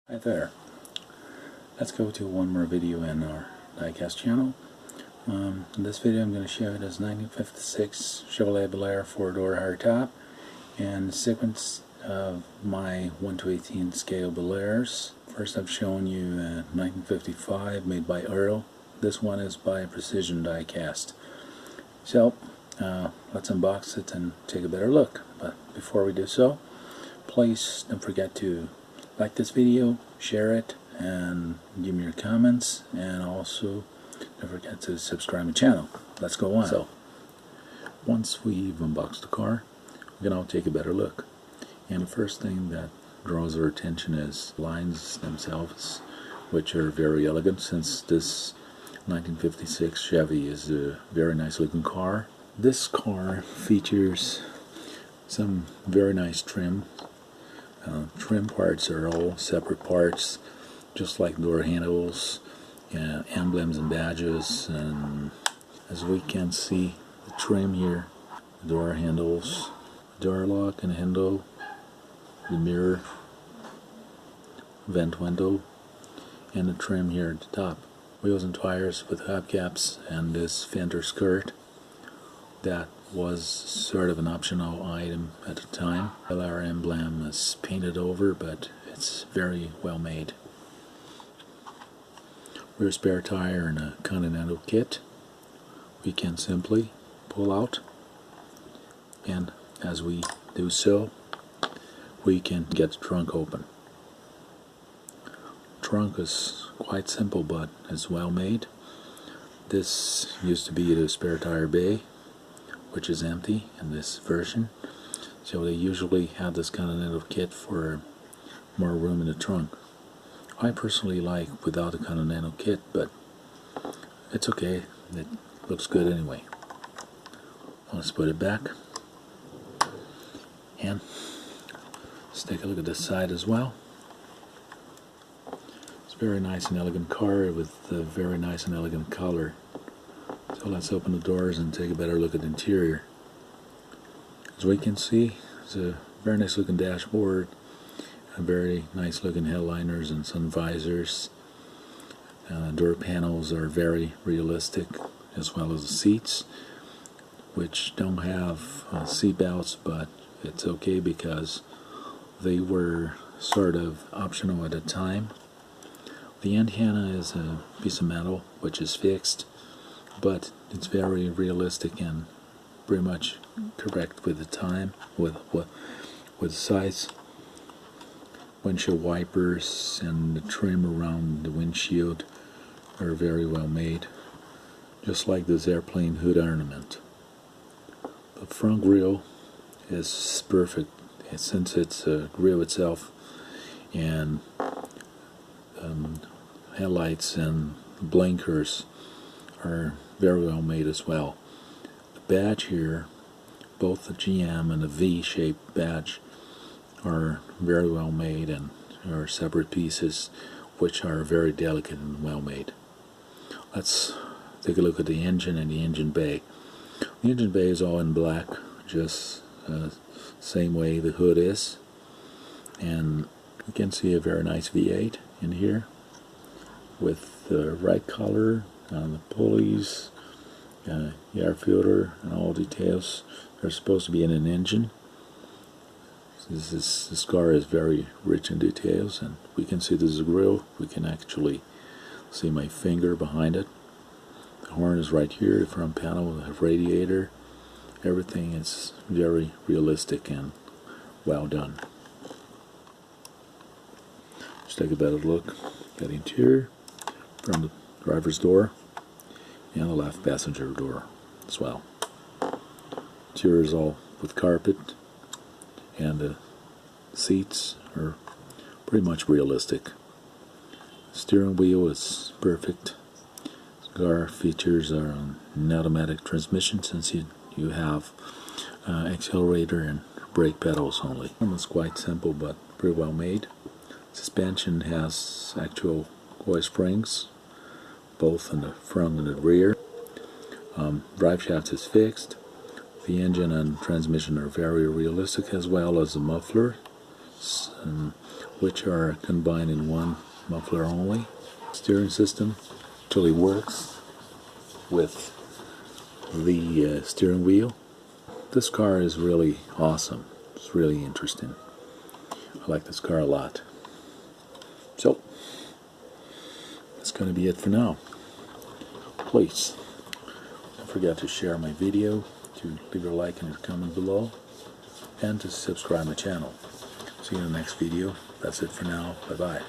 Hi there. Let's go to one more video in our diecast channel. In this video I'm going to show you this 1956 Chevy Bel Air 4-door hardtop and a sequence of my 1/18 scale Bel Airs. First I've shown you 1955 made by Earl. This one is by Precision Diecast. So let's unbox it and take a better look. But before we do so, please don't forget to like this video, share it, and give me your comments, and also don't forget to subscribe to my channel. Let's go on. So once we've unboxed the car, we can now take a better look. And the first thing that draws our attention is lines themselves, which are very elegant, since this 1956 Chevy is a very nice looking car. This car features some very nice trim. Trim parts are all separate parts, just like door handles, emblems and badges, and as we can see, the trim here, door handles, door lock and handle, the mirror, vent window, and the trim here at the top. Wheels and tires with hubcaps and this fender skirt that was sort of an optional item at the time. The Bel Air emblem is painted over, but it's very well made. Rear spare tire in a Continental kit we can simply pull out, and as we do so we can get the trunk open. The trunk is quite simple but is well made. This used to be the spare tire bay, which is empty in this version, so they usually have this Continental kit for more room in the trunk. I personally like without the Continental kit, but it's okay, it looks good anyway. Let's put it back, and let's take a look at this side as well. It's a very nice and elegant car with a very nice and elegant color. So let's open the doors and take a better look at the interior. As we can see, it's a very nice looking dashboard, a very nice looking headliners and sun visors. Door panels are very realistic, as well as the seats, which don't have seat belts, but it's okay because they were sort of optional at the time. The antenna is a piece of metal which is fixed, but it's very realistic and pretty much correct with the time, with the size. Windshield wipers and the trim around the windshield are very well made, just like this airplane hood ornament. The front grille is perfect, since it's a grille itself, and headlights and blinkers are very well made as well. The badge here, both the GM and the V-shaped badge, are very well made and are separate pieces which are very delicate and well made. Let's take a look at the engine and the engine bay. The engine bay is all in black, just same way the hood is, and you can see a very nice V8 in here with the right color on the pulleys, the air filter, and all details are supposed to be in an engine. This car is very rich in details, and we can see this is a grille. We can actually see my finger behind it. The horn is right here, the front panel, the radiator. Everything is very realistic and well done. Let's take a better look at the interior from the driver's door and the left passenger door as well. Interior is all with carpet, and the seats are pretty much realistic. Steering wheel is perfect. The car features an automatic transmission, since you have accelerator and brake pedals only. It's quite simple but pretty well made. Suspension has actual coil springs, both in the front and the rear. Drive shaft is fixed. The engine and transmission are very realistic, as well as the muffler which are combined in one muffler only. Steering system actually works with the steering wheel. This car is really awesome. It's really interesting. I like this car a lot. So that's going to be it for now. Please don't forget to share my video, to leave a like and a comment below, and to subscribe my channel. See you in the next video. That's it for now. Bye bye.